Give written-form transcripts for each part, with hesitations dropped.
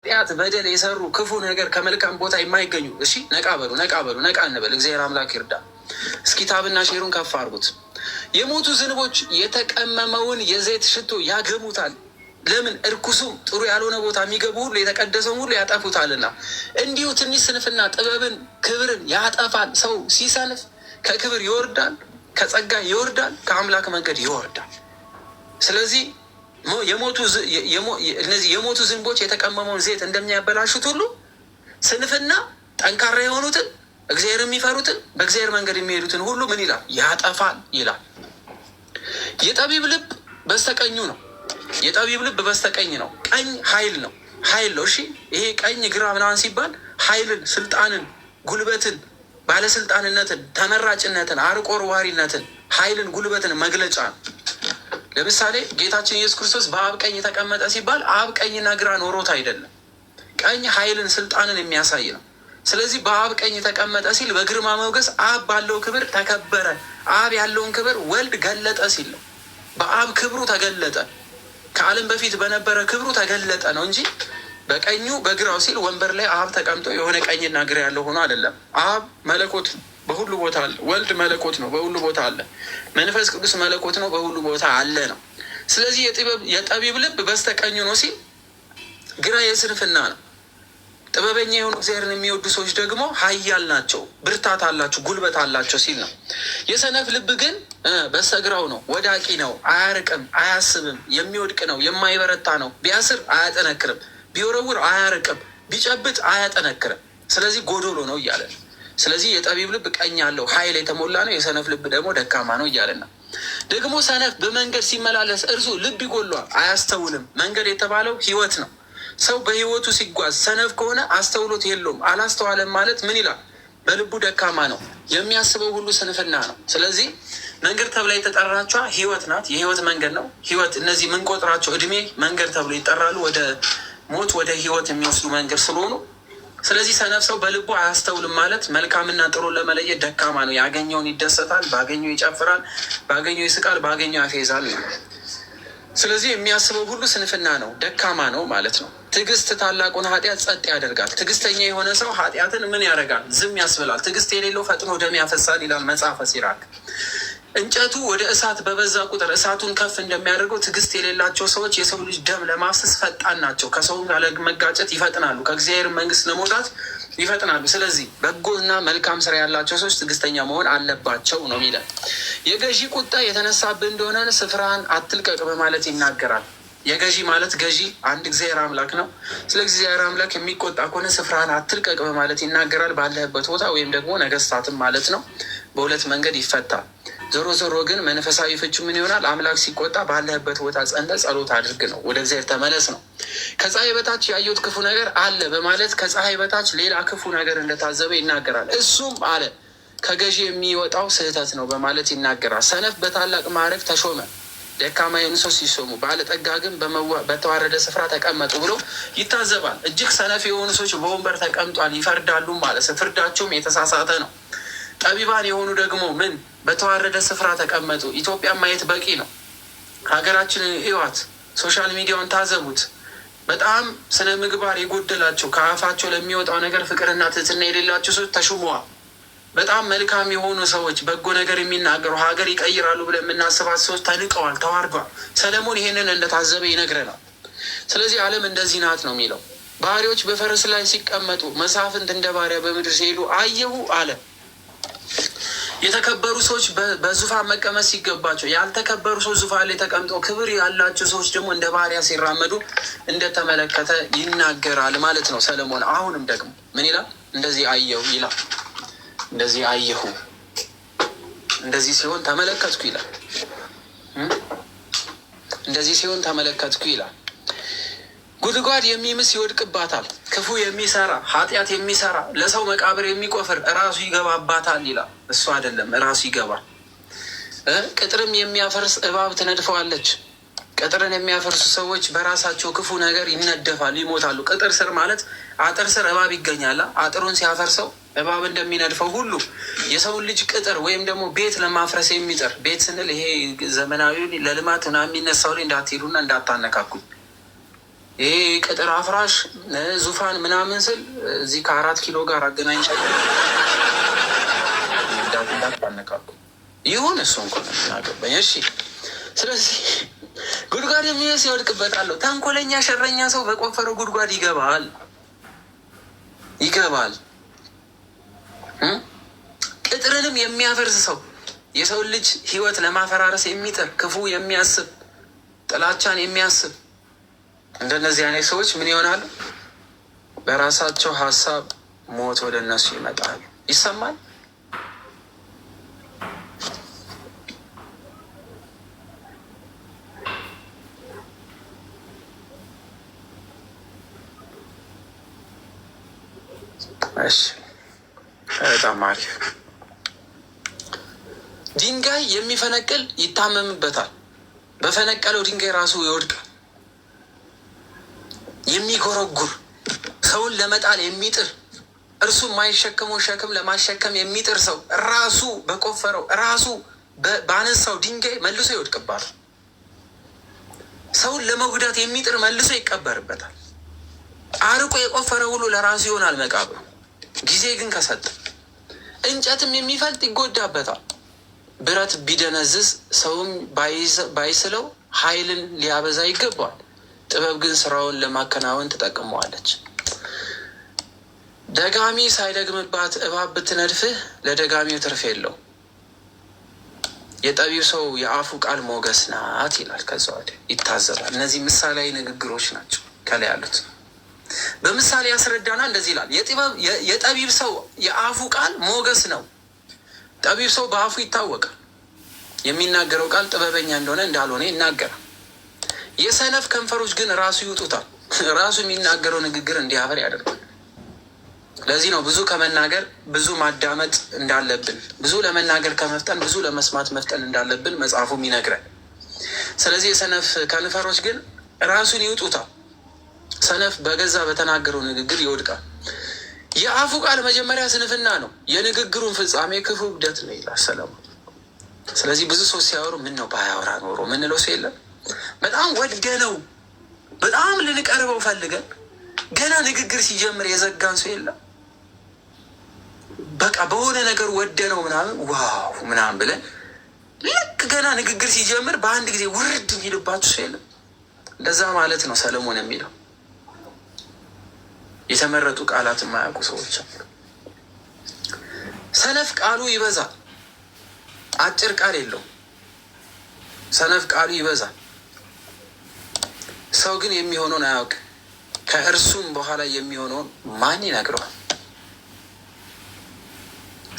ኃጢአት በደል የሰሩ ክፉ ነገር ከመልካም ቦታ የማይገኙ እሺ፣ ነቃ በሉ፣ ነቃ በሉ፣ ነቃ እንበል። እግዚአብሔር አምላክ ይርዳ። እስኪ ታብና ሼሩን ከፍ አድርጉት። የሞቱ ዝንቦች የተቀመመውን የዘይት ሽቶ ያገቡታል። ለምን? እርኩሱም ጥሩ ያልሆነ ቦታ የሚገቡ ሁሉ የተቀደሰውን ሁሉ ያጠፉታልና። እንዲሁ ትንሽ ስንፍና ጥበብን፣ ክብርን ያጠፋል። ሰው ሲሰንፍ ከክብር ይወርዳል፣ ከጸጋ ይወርዳል፣ ከአምላክ መንገድ ይወርዳል። ስለዚህ እነዚህ የሞቱ ዝንቦች የተቀመመውን ዘይት እንደሚያበላሹት ሁሉ ስንፍና ጠንካራ የሆኑትን እግዚአብሔር የሚፈሩትን በእግዚአብሔር መንገድ የሚሄዱትን ሁሉ ምን ይላል? ያጠፋል ይላል። የጠቢብ ልብ በስተቀኙ ነው። የጠቢብ ልብ በስተቀኝ ነው። ቀኝ ኃይል ነው። ኃይል ነው። እሺ፣ ይሄ ቀኝ ግራ ምናምን ሲባል ኃይልን፣ ስልጣንን፣ ጉልበትን፣ ባለስልጣንነትን፣ ተመራጭነትን፣ አርቆ ርዋሪነትን፣ ኃይልን፣ ጉልበትን መግለጫ ነው። ለምሳሌ ጌታችን ኢየሱስ ክርስቶስ በአብ ቀኝ የተቀመጠ ሲባል አብ ቀኝና ግራ ኖሮት አይደለም። ቀኝ ኃይልን፣ ስልጣንን የሚያሳይ ነው። ስለዚህ በአብ ቀኝ የተቀመጠ ሲል በግርማ ሞገስ አብ ባለው ክብር ተከበረ። አብ ያለውን ክብር ወልድ ገለጠ ሲል ነው። በአብ ክብሩ ተገለጠ፣ ከዓለም በፊት በነበረ ክብሩ ተገለጠ ነው እንጂ በቀኙ በግራው ሲል ወንበር ላይ አብ ተቀምጦ የሆነ ቀኝና ግራ ያለው ሆኖ አይደለም። አብ መለኮት በሁሉ ቦታ አለ። ወልድ መለኮት ነው፣ በሁሉ ቦታ አለ። መንፈስ ቅዱስ መለኮት ነው፣ በሁሉ ቦታ አለ ነው። ስለዚህ የጠቢብ ልብ በስተቀኙ ነው ሲል ግራ የስንፍና ነው። ጥበበኛ የሆኑ እግዚአብሔርን የሚወዱ ሰዎች ደግሞ ኃያል ናቸው፣ ብርታት አላቸው፣ ጉልበት አላቸው ሲል ነው። የሰነፍ ልብ ግን በስተግራው ነው፣ ወዳቂ ነው፣ አያርቅም፣ አያስብም፣ የሚወድቅ ነው፣ የማይበረታ ነው። ቢያስር አያጠነክርም፣ ቢወረውር አያርቅም፣ ቢጨብጥ አያጠነክርም። ስለዚህ ጎዶሎ ነው እያለ ነው። ስለዚህ የጠቢብ ልብ ቀኝ ያለው ኃይል የተሞላ ነው፣ የሰነፍ ልብ ደግሞ ደካማ ነው እያለን ነው። ደግሞ ሰነፍ በመንገድ ሲመላለስ እርሱ ልብ ይጎሏል፣ አያስተውልም። መንገድ የተባለው ሕይወት ነው። ሰው በሕይወቱ ሲጓዝ ሰነፍ ከሆነ አስተውሎት የለውም። አላስተዋለም ማለት ምን ይላል? በልቡ ደካማ ነው። የሚያስበው ሁሉ ስንፍና ነው። ስለዚህ መንገድ ተብላ የተጠራቿ ሕይወት ናት። የሕይወት መንገድ ነው። ሕይወት እነዚህ የምንቆጥራቸው እድሜ መንገድ ተብሎ ይጠራሉ። ወደ ሞት ወደ ሕይወት የሚወስዱ መንገድ ስለሆኑ ስለዚህ ሰነፍ ሰው በልቡ አያስተውልም ማለት መልካምና ጥሩን ለመለየት ደካማ ነው። ያገኘውን ይደሰታል፣ ባገኘው ይጨፍራል፣ ባገኘው ይስቃል፣ ባገኘው ያፌዛል። ስለዚህ የሚያስበው ሁሉ ስንፍና ነው፣ ደካማ ነው ማለት ነው። ትዕግስት ታላቁን ኃጢአት ጸጥ ያደርጋል። ትዕግስተኛ የሆነ ሰው ኃጢአትን ምን ያደርጋል? ዝም ያስብላል። ትዕግስት የሌለው ፈጥኖ ደም ያፈሳል ይላል መጽሐፈ ሲራክ። እንጨቱ ወደ እሳት በበዛ ቁጥር እሳቱን ከፍ እንደሚያደርገው ትዕግስት የሌላቸው ሰዎች የሰው ልጅ ደም ለማፍሰስ ፈጣን ናቸው። ከሰው ጋር ለመጋጨት ይፈጥናሉ፣ ከእግዚአብሔር መንግስት ለመውጣት ይፈጥናሉ። ስለዚህ በጎና መልካም ስራ ያላቸው ሰዎች ትዕግስተኛ መሆን አለባቸው ነው የሚለን። የገዢ ቁጣ የተነሳብህ እንደሆነ ስፍራህን አትልቀቅ በማለት ይናገራል። የገዢ ማለት ገዢ አንድ እግዚአብሔር አምላክ ነው። ስለ እግዚአብሔር አምላክ የሚቆጣ ከሆነ ስፍራህን አትልቀቅ በማለት ይናገራል። ባለህበት ቦታ ወይም ደግሞ ነገስታትም ማለት ነው። በሁለት መንገድ ይፈታል። ዞሮ ዞሮ ግን መንፈሳዊ ፍቹ ምን ይሆናል? አምላክ ሲቆጣ ባለህበት ቦታ ጸንተህ ጸሎት አድርግ ነው፣ ወደ እግዚአብሔር ተመለስ ነው። ከፀሐይ በታች ያየሁት ክፉ ነገር አለ በማለት ከፀሐይ በታች ሌላ ክፉ ነገር እንደታዘበ ይናገራል። እሱም አለ ከገዢ የሚወጣው ስህተት ነው በማለት ይናገራል። ሰነፍ በታላቅ ማዕረግ ተሾመ፣ ደካማ የሆኑ ሰው ሲሾሙ፣ ባለጠጋ ግን በተዋረደ ስፍራ ተቀመጡ ብሎ ይታዘባል። እጅግ ሰነፍ የሆኑ ሰዎች በወንበር ተቀምጧል፣ ይፈርዳሉ ማለት ፍርዳቸውም የተሳሳተ ነው። ጠቢባን የሆኑ ደግሞ ምን በተዋረደ ስፍራ ተቀመጡ። ኢትዮጵያን ማየት በቂ ነው። ሀገራችንን እዩዋት፣ ሶሻል ሚዲያውን ታዘቡት። በጣም ስነ ምግባር የጎደላቸው ከአፋቸው ለሚወጣው ነገር ፍቅርና ትህትና የሌላቸው ሰዎች ተሹመዋል። በጣም መልካም የሆኑ ሰዎች በጎ ነገር የሚናገሩ ሀገር ይቀይራሉ ብለን የምናስባት ሰዎች ተንቀዋል፣ ተዋርዷል። ሰለሞን ይሄንን እንደታዘበ ይነግረናል። ስለዚህ ዓለም እንደዚህ ናት ነው የሚለው። ባሪያዎች በፈረስ ላይ ሲቀመጡ፣ መሳፍንት እንደ ባሪያ በምድር ሲሄዱ አየሁ አለ። የተከበሩ ሰዎች በዙፋን መቀመጥ ሲገባቸው ያልተከበሩ ሰዎች ዙፋን ላይ ተቀምጠው ክብር ያላቸው ሰዎች ደግሞ እንደ ባሪያ ሲራመዱ እንደተመለከተ ይናገራል ማለት ነው ሰለሞን። አሁንም ደግሞ ምን ይላል? እንደዚህ አየሁ ይላል። እንደዚህ አየሁ፣ እንደዚህ ሲሆን ተመለከትኩ ይላል። እንደዚህ ሲሆን ተመለከትኩ ይላል። ጉድጓድ የሚምስ ይወድቅባታል። ክፉ የሚሰራ ኃጢአት የሚሰራ ለሰው መቃብር የሚቆፍር እራሱ ይገባባታል ይላል። እሱ አይደለም እራሱ ይገባል። ቅጥርም የሚያፈርስ እባብ ትነድፈዋለች። ቅጥርን የሚያፈርሱ ሰዎች በራሳቸው ክፉ ነገር ይነደፋሉ፣ ይሞታሉ። ቅጥር ስር ማለት አጥር ስር እባብ ይገኛል። አጥሩን ሲያፈርሰው እባብ እንደሚነድፈው ሁሉ የሰውን ልጅ ቅጥር ወይም ደግሞ ቤት ለማፍረስ የሚጥር ቤት ስንል ይሄ ዘመናዊ ለልማት ና የሚነሳው ላይ እንዳትሄዱና እንዳታነካኩኝ ይሄ ቅጥር አፍራሽ ዙፋን ምናምን ስል እዚህ ከ4 ኪሎ ጋር አገናኝቻ እንዳታነቃቁ ይሁን እሱ እንኳን ናገባኝ። እሺ ስለዚህ ጉድጓድ የሚወስ ይወድቅበታለሁ። ተንኮለኛ ሸረኛ ሰው በቆፈረው ጉድጓድ ይገባል። ቅጥርንም የሚያፈርስ ሰው የሰው ልጅ ህይወት ለማፈራረስ የሚጥር ክፉ የሚያስብ ጥላቻን የሚያስብ እንደነዚህ አይነት ሰዎች ምን ይሆናሉ? በራሳቸው ሀሳብ ሞት ወደ እነሱ ይመጣል። ይሰማል። እሺ በጣም አሪፍ። ድንጋይ የሚፈነቅል ይታመምበታል። በፈነቀለው ድንጋይ ራሱ ይወድቃል። የሚጎረጉር ሰውን ለመጣል የሚጥር እርሱ የማይሸከመው ሸክም ለማሸከም የሚጥር ሰው ራሱ በቆፈረው ራሱ ባነሳው ድንጋይ መልሶ ይወድቅባታል። ሰውን ለመጉዳት የሚጥር መልሶ ይቀበርበታል። አርቆ የቆፈረ ሁሉ ለራሱ ይሆናል መቃብሩ። ጊዜ ግን ከሰጠ እንጨትም የሚፈልጥ ይጎዳበታል። ብረት ቢደነዝዝ ሰውም ባይስለው ኃይልን ሊያበዛ ይገባዋል። ጥበብ ግን ስራውን ለማከናወን ትጠቅመዋለች። ደጋሚ ሳይደግምባት እባብ ብትነድፍህ ለደጋሚው ትርፍ የለው። የጠቢብ ሰው የአፉ ቃል ሞገስ ናት ይላል። ከዛ ወዲህ ይታዘባል። እነዚህ ምሳሌያዊ ንግግሮች ናቸው ከላይ ያሉት። በምሳሌ ያስረዳና እንደዚህ ይላል። የጠቢብ ሰው የአፉ ቃል ሞገስ ነው። ጠቢብ ሰው በአፉ ይታወቃል። የሚናገረው ቃል ጥበበኛ እንደሆነ እንዳልሆነ ይናገራል። የሰነፍ ከንፈሮች ግን ራሱ ይውጡታል። ራሱ የሚናገረው ንግግር እንዲያፈር ያደርጋል። ለዚህ ነው ብዙ ከመናገር ብዙ ማዳመጥ እንዳለብን፣ ብዙ ለመናገር ከመፍጠን ብዙ ለመስማት መፍጠን እንዳለብን መጽሐፉም ይነግረን። ስለዚህ የሰነፍ ከንፈሮች ግን ራሱን ይውጡታል። ሰነፍ በገዛ በተናገረው ንግግር ይወድቃል። የአፉ ቃል መጀመሪያ ስንፍና ነው፣ የንግግሩን ፍጻሜ ክፉ እብደት ነው ይላል ሰለሞን። ስለዚህ ብዙ ሰው ሲያወሩ ምን ነው ባያወራ ኖሮ ምንለው ሰው የለም። በጣም ወደ ነው በጣም ልንቀርበው ፈልገን ገና ንግግር ሲጀምር የዘጋን ሰው የለም። በቃ በሆነ ነገር ወደ ነው ምናምን ዋው ምናምን ብለን ልክ ገና ንግግር ሲጀምር በአንድ ጊዜ ውርድ የሚልባችሁ ሰው የለም። እንደዛ ማለት ነው ሰለሞን የሚለው። የተመረጡ ቃላት የማያውቁ ሰዎች አሉ። ሰነፍ ቃሉ ይበዛል፣ አጭር ቃል የለውም። ሰነፍ ቃሉ ይበዛል። ሰው ግን የሚሆነውን አያውቅም። ከእርሱም በኋላ የሚሆነውን ማን ይነግረዋል?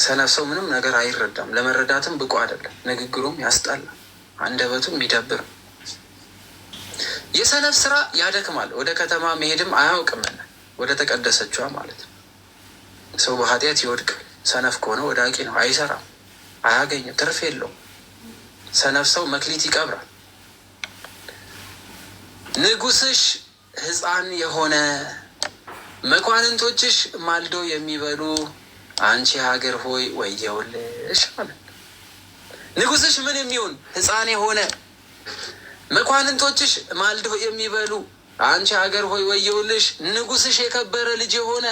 ሰነፍ ሰው ምንም ነገር አይረዳም፣ ለመረዳትም ብቁ አይደለም። ንግግሩም ያስጠላል፣ አንደበቱም ይደብርም። የሰነፍ ስራ ያደክማል፣ ወደ ከተማ መሄድም አያውቅምና ወደ ተቀደሰችዋ ማለት ነው። ሰው በኃጢአት ይወድቃል። ሰነፍ ከሆነ ወዳቂ ነው፣ አይሰራም፣ አያገኝም፣ ትርፍ የለውም። ሰነፍ ሰው መክሊት ይቀብራል። ንጉስሽ ሕፃን የሆነ መኳንንቶችሽ ማልዶ የሚበሉ አንቺ ሀገር ሆይ ወየውልሽ አለ። ንጉስሽ ምን የሚሆን ሕፃን የሆነ መኳንንቶችሽ ማልዶ የሚበሉ አንቺ ሀገር ሆይ ወየውልሽ። ንጉስሽ የከበረ ልጅ የሆነ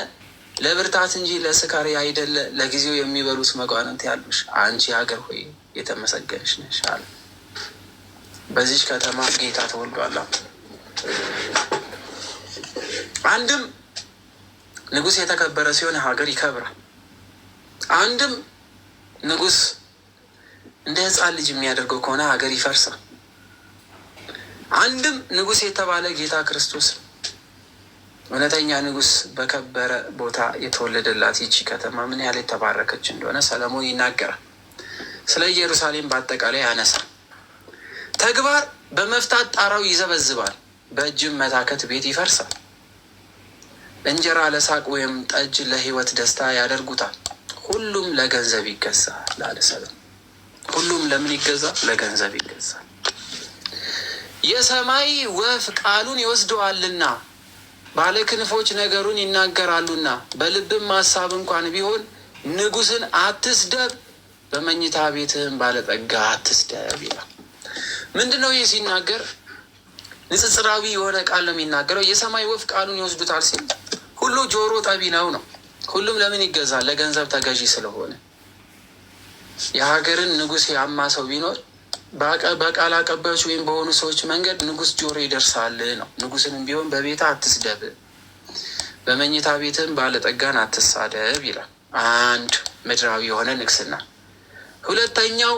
ለብርታት እንጂ ለስካር አይደለ ለጊዜው የሚበሉት መኳንንት ያሉሽ አንቺ ሀገር ሆይ የተመሰገንሽ ነሽ አለ። በዚች ከተማ ጌታ ተወልዷል። አንድም ንጉስ የተከበረ ሲሆን ሀገር ይከብራል። አንድም ንጉስ እንደ ሕፃን ልጅ የሚያደርገው ከሆነ ሀገር ይፈርሳል። አንድም ንጉስ የተባለ ጌታ ክርስቶስ ነው። እውነተኛ ንጉስ በከበረ ቦታ የተወለደላት ይቺ ከተማ ምን ያህል የተባረከች እንደሆነ ሰለሞን ይናገራል። ስለ ኢየሩሳሌም በአጠቃላይ ያነሳል። ተግባር በመፍታት ጣራው ይዘበዝባል፣ በእጅም መታከት ቤት ይፈርሳል። እንጀራ ለሳቅ ወይም ጠጅ ለሕይወት ደስታ ያደርጉታል። ሁሉም ለገንዘብ ይገዛል አለ ሰለሞን። ሁሉም ለምን ይገዛል? ለገንዘብ ይገዛል። የሰማይ ወፍ ቃሉን ይወስደዋልና ባለ ክንፎች ነገሩን ይናገራሉና በልብም ሀሳብ እንኳን ቢሆን ንጉስን አትስደብ፣ በመኝታ ቤትህም ባለጠጋ አትስደብ ይላል። ምንድን ነው ይህ ሲናገር? ንጽጽራዊ የሆነ ቃል ነው የሚናገረው። የሰማይ ወፍ ቃሉን ይወስዱታል ሲል ሁሉ ጆሮ ጠቢ ነው። ሁሉም ለምን ይገዛል? ለገንዘብ ተገዢ ስለሆነ። የሀገርን ንጉሥ ያማ ሰው ቢኖር በቃል አቀባዮች ወይም በሆኑ ሰዎች መንገድ ንጉሥ ጆሮ ይደርሳል ነው። ንጉሥንም ቢሆን በቤታ አትስደብ፣ በመኝታ ቤትም ባለጠጋን አትሳደብ ይላል። አንድ ምድራዊ የሆነ ንግስና። ሁለተኛው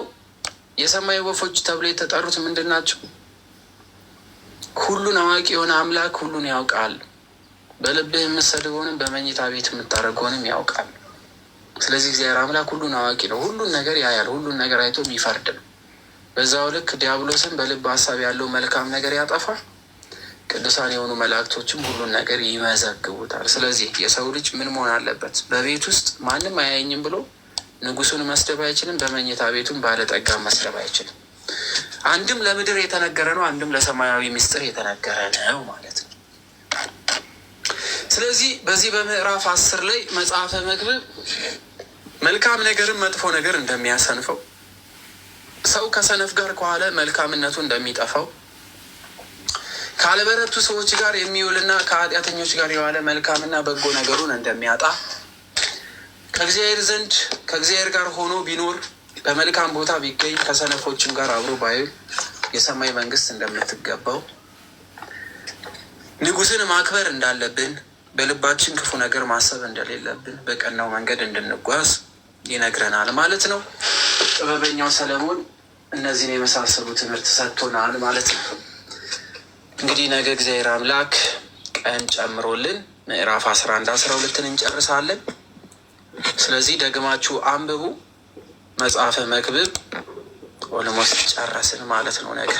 የሰማይ ወፎች ተብሎ የተጠሩት ምንድን ናቸው? ሁሉን አዋቂ የሆነ አምላክ ሁሉን ያውቃል። በልብህ የምትሰድበውንም በመኝታ ቤት የምታደርገውንም ያውቃል። ስለዚህ እግዚአብሔር አምላክ ሁሉን አዋቂ ነው። ሁሉን ነገር ያያል። ሁሉን ነገር አይቶ የሚፈርድ ነው። በዛው ልክ ዲያብሎስን በልብ ሀሳብ ያለው መልካም ነገር ያጠፋል። ቅዱሳን የሆኑ መላእክቶችም ሁሉን ነገር ይመዘግቡታል። ስለዚህ የሰው ልጅ ምን መሆን አለበት? በቤት ውስጥ ማንም አያየኝም ብሎ ንጉሱን መስደብ አይችልም። በመኝታ ቤቱን ባለጠጋ መስደብ አይችልም። አንድም ለምድር የተነገረ ነው፣ አንድም ለሰማያዊ ምስጢር የተነገረ ነው ማለት ነው። ስለዚህ በዚህ በምዕራፍ 10 ላይ መጽሐፈ መክብብ መልካም ነገርን መጥፎ ነገር እንደሚያሰንፈው፣ ሰው ከሰነፍ ጋር ከዋለ መልካምነቱ እንደሚጠፋው፣ ካለበረቱ ሰዎች ጋር የሚውልና ከኃጢአተኞች ጋር የዋለ መልካምና በጎ ነገሩን እንደሚያጣ፣ ከእግዚአብሔር ጋር ሆኖ ቢኖር በመልካም ቦታ ቢገኝ ከሰነፎችም ጋር አብሮ ባይውል የሰማይ መንግስት እንደምትገባው፣ ንጉሥን ማክበር እንዳለብን፣ በልባችን ክፉ ነገር ማሰብ እንደሌለብን፣ በቀናው መንገድ እንድንጓዝ ይነግረናል ማለት ነው። ጥበበኛው ሰለሞን እነዚህን የመሳሰሉ ትምህርት ሰጥቶናል ማለት ነው። እንግዲህ ነገ እግዚአብሔር አምላክ ቀን ጨምሮልን ምዕራፍ 11 12 እንጨርሳለን። ስለዚህ ደግማችሁ አንብቡ። መጽሐፈ መክብብ ኦልሞስት ጨረስን ማለት ነው ነገ